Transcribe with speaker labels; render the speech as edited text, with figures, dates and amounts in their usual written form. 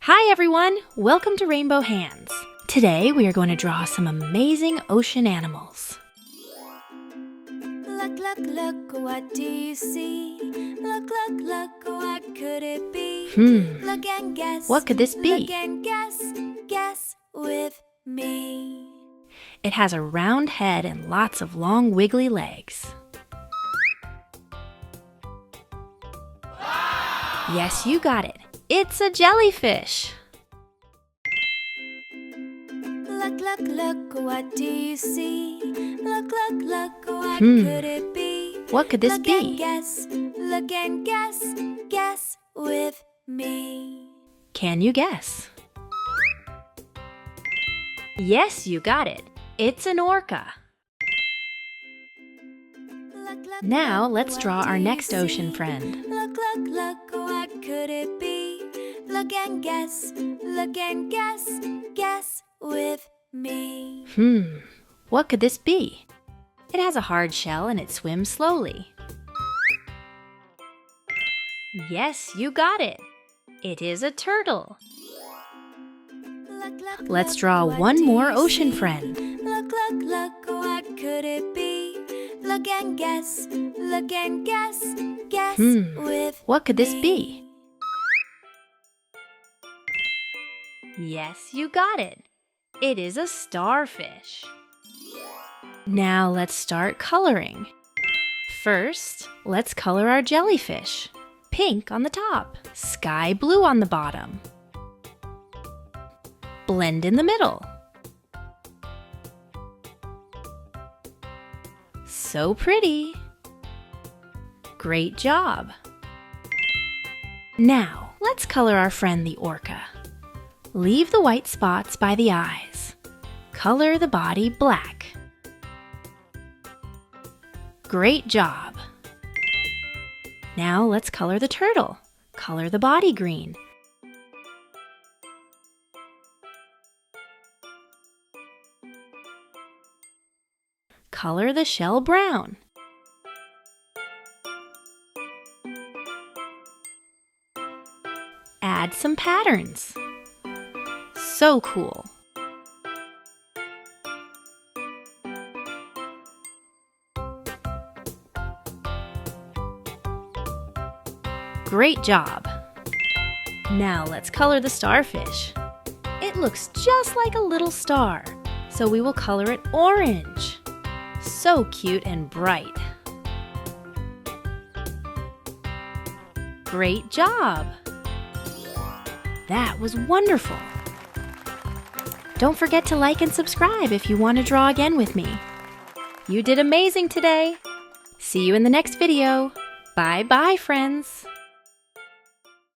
Speaker 1: Hi everyone! Welcome to Rainbow Hands. Today we are going to draw some amazing ocean animals.
Speaker 2: Look, look, look, what do you see? Look, look, look, what could it be? Look and guess.
Speaker 1: What could this be?
Speaker 2: Look and guess with me.
Speaker 1: It has a round head and lots of long wiggly legs. Wow! Yes, you got it. It's a jellyfish.
Speaker 2: Look, look, look, what do you see? Look, look, look, what could it be?
Speaker 1: What could this be?
Speaker 2: Look and guess with me.
Speaker 1: Can you guess? Yes, you got it. It's an orca. Now let's draw our next ocean friend.
Speaker 2: Look, look, look, what could it be? Look and guess with me.
Speaker 1: What could this be? It has a hard shell and it swims slowly. Yes, you got it. It is a turtle. Let's draw one more ocean friend.
Speaker 2: Look, look, look, what could it be? Look and guess with
Speaker 1: What could this be? Yes, you got it. It is a starfish. Now let's start coloring. First, let's color our jellyfish. Pink on the top, sky blue on the bottom. Blend in the middle. So pretty. Great job. Now, let's color our friend the orca. Leave the white spots by the eyes. Color the body black. Great job. Now let's color the turtle. Color the body green. Color the shell brown. Add some patterns. So cool. Great job. Now let's color the starfish. It looks just like a little star, so we will color it orange. So cute and bright. Great job. That was wonderful. Don't forget to like and subscribe if you want to draw again with me. You did amazing today. See you in the next video. Bye-bye, friends.